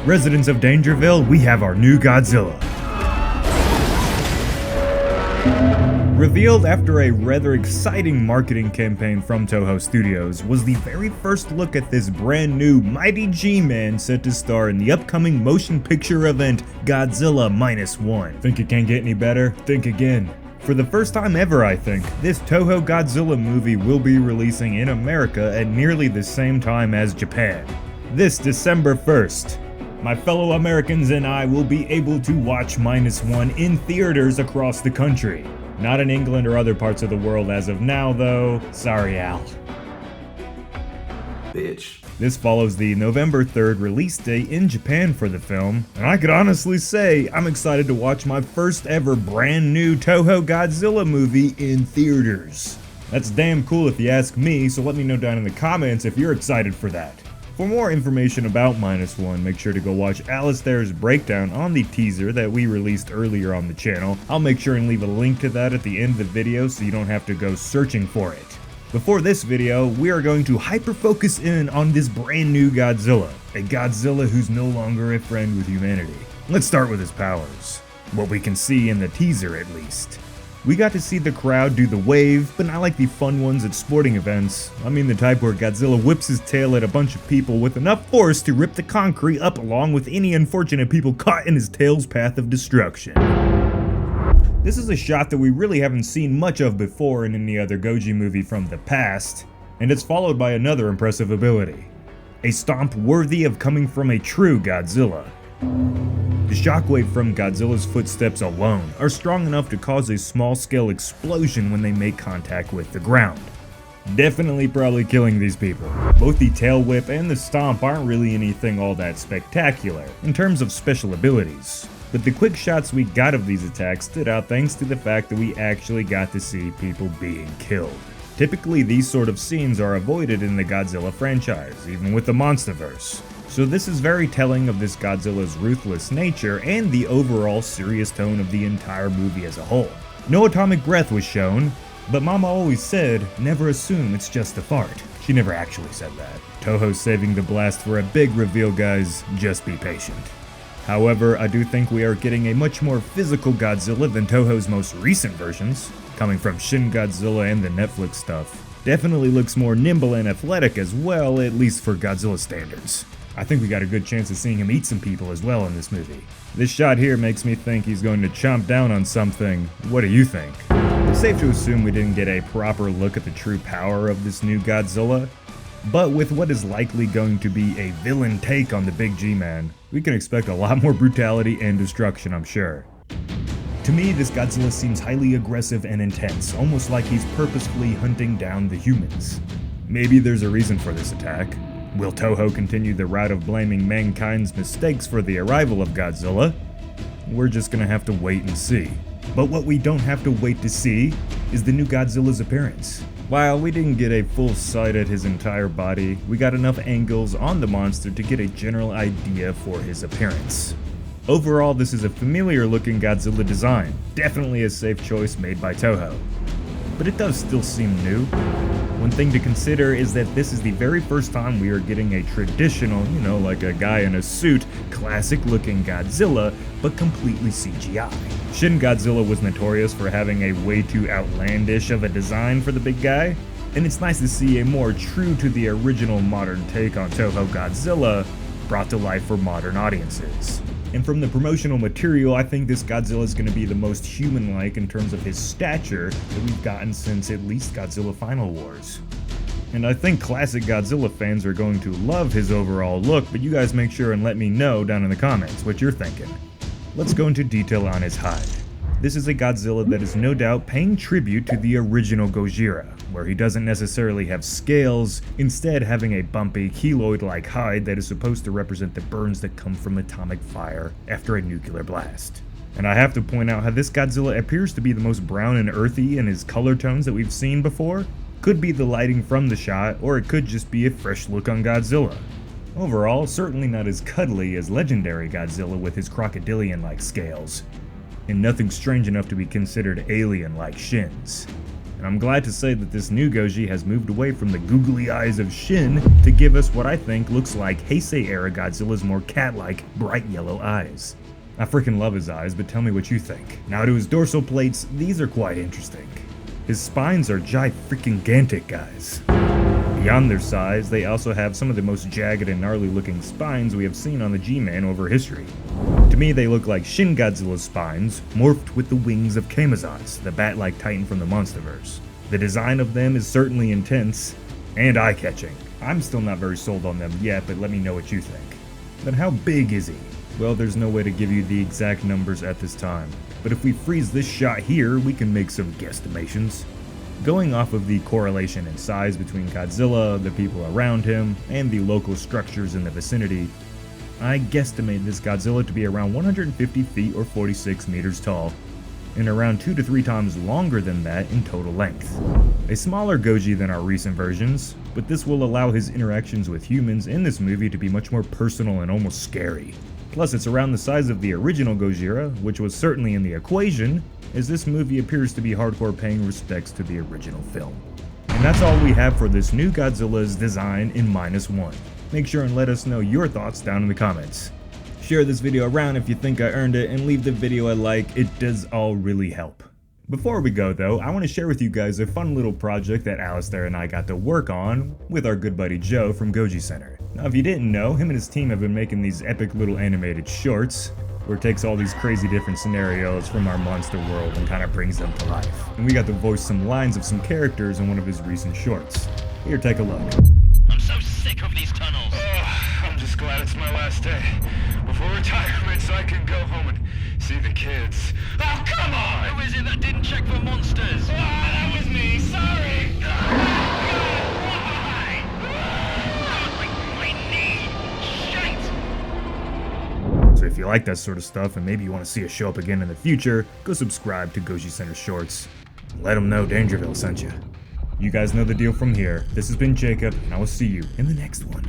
Residents of Dangerville, we have our new Godzilla. Revealed after a rather exciting marketing campaign from Toho Studios was the very first look at this brand new Mighty G-Man set to star in the upcoming motion picture event Godzilla Minus One. Think it can't get any better? Think again. For the first time ever, I think, this Toho Godzilla movie will be releasing in America at nearly the same time as Japan. This December 1st. My fellow Americans and I will be able to watch Minus One in theaters across the country. Not in England or other parts of the world as of now, though. Sorry, Al. Bitch. This follows the November 3rd release date in Japan for the film, and I could honestly say I'm excited to watch my first ever brand new Toho Godzilla movie in theaters. That's damn cool if you ask me, so let me know down in the comments if you're excited for that. For more information about Minus One, make sure to go watch Alistair's breakdown on the teaser that we released earlier on the channel. I'll make sure and leave a link to that at the end of the video so you don't have to go searching for it. Before this video, we are going to hyper-focus in on this brand new Godzilla, a Godzilla who's no longer a friend with humanity. Let's start with his powers. What we can see in the teaser at least. We got to see the crowd do the wave, but not like the fun ones at sporting events. I mean the type where Godzilla whips his tail at a bunch of people with enough force to rip the concrete up along with any unfortunate people caught in his tail's path of destruction. This is a shot that we really haven't seen much of before in any other Goji movie from the past, and it's followed by another impressive ability. A stomp worthy of coming from a true Godzilla. The shockwave from Godzilla's footsteps alone are strong enough to cause a small-scale explosion when they make contact with the ground. Definitely probably killing these people. Both the tail whip and the stomp aren't really anything all that spectacular in terms of special abilities, but the quick shots we got of these attacks stood out thanks to the fact that we actually got to see people being killed. Typically these sort of scenes are avoided in the Godzilla franchise, even with the Monsterverse. So this is very telling of this Godzilla's ruthless nature and the overall serious tone of the entire movie as a whole. No atomic breath was shown, but Mama always said, never assume it's just a fart. She never actually said that. Toho's saving the blast for a big reveal, guys, just be patient. However, I do think we are getting a much more physical Godzilla than Toho's most recent versions, coming from Shin Godzilla and the Netflix stuff. Definitely looks more nimble and athletic as well, at least for Godzilla standards. I think we got a good chance of seeing him eat some people as well in this movie. This shot here makes me think he's going to chomp down on something. What do you think? It's safe to assume we didn't get a proper look at the true power of this new Godzilla, but with what is likely going to be a villain take on the Big G-Man, we can expect a lot more brutality and destruction, I'm sure. To me, this Godzilla seems highly aggressive and intense, almost like he's purposefully hunting down the humans. Maybe there's a reason for this attack. Will Toho continue the route of blaming mankind's mistakes for the arrival of Godzilla? We're just gonna have to wait and see. But what we don't have to wait to see is the new Godzilla's appearance. While we didn't get a full sight at his entire body, we got enough angles on the monster to get a general idea for his appearance. Overall, this is a familiar looking Godzilla design, definitely a safe choice made by Toho. But it does still seem new. One thing to consider is that this is the very first time we are getting a traditional, like a guy in a suit, classic looking Godzilla, but completely CGI. Shin Godzilla was notorious for having a way too outlandish of a design for the big guy, and it's nice to see a more true to the original modern take on Toho Godzilla brought to life for modern audiences. And from the promotional material, I think this Godzilla is going to be the most human-like in terms of his stature that we've gotten since at least Godzilla Final Wars. And I think classic Godzilla fans are going to love his overall look, but you guys make sure and let me know down in the comments what you're thinking. Let's go into detail on his hide. This is a Godzilla that is no doubt paying tribute to the original Gojira, where he doesn't necessarily have scales, instead having a bumpy, keloid-like hide that is supposed to represent the burns that come from atomic fire after a nuclear blast. And I have to point out how this Godzilla appears to be the most brown and earthy in his color tones that we've seen before. Could be the lighting from the shot, or it could just be a fresh look on Godzilla. Overall, certainly not as cuddly as legendary Godzilla with his crocodilian-like scales, and nothing strange enough to be considered alien like Shin's. And I'm glad to say that this new Goji has moved away from the googly eyes of Shin to give us what I think looks like Heisei-era Godzilla's more cat-like, bright yellow eyes. I freaking love his eyes, but tell me what you think. Now to his dorsal plates, these are quite interesting. His spines are freaking-gantic, guys. Beyond their size, they also have some of the most jagged and gnarly looking spines we have seen on the G-Man over history. To me, they look like Shin Godzilla's spines, morphed with the wings of Camazotz, the bat-like titan from the Monsterverse. The design of them is certainly intense, and eye-catching. I'm still not very sold on them yet, but let me know what you think. But how big is he? Well, there's no way to give you the exact numbers at this time, but if we freeze this shot here, we can make some guesstimations. Going off of the correlation in size between Godzilla, the people around him, and the local structures in the vicinity, I guesstimate this Godzilla to be around 150 feet or 46 meters tall, and around 2 to 3 times longer than that in total length. A smaller Goji than our recent versions, but this will allow his interactions with humans in this movie to be much more personal and almost scary. Plus, it's around the size of the original Gojira, which was certainly in the equation, as this movie appears to be hardcore paying respects to the original film. And that's all we have for this new Godzilla's design in Minus One. Make sure and let us know your thoughts down in the comments. Share this video around if you think I earned it, and leave the video a like, it does all really help. Before we go though, I want to share with you guys a fun little project that Alistair and I got to work on with our good buddy Joe from Goji Center. Now if you didn't know, him and his team have been making these epic little animated shorts, where it takes all these crazy different scenarios from our monster world and kind of brings them to life. And we got to voice some lines of some characters in one of his recent shorts. Here, take a look. I'm so sick of these tunnels. I'm just glad it's my last day before retirement so I can go home and see the kids. Oh, come on! Who is it that didn't check for monsters? That was me, sorry! Why? My knee! Shite! So if you like that sort of stuff and maybe you want to see us show up again in the future, go subscribe to Goji Center Shorts. Let them know Dangerville sent you. You guys know the deal from here. This has been Jacob, and I will see you in the next one.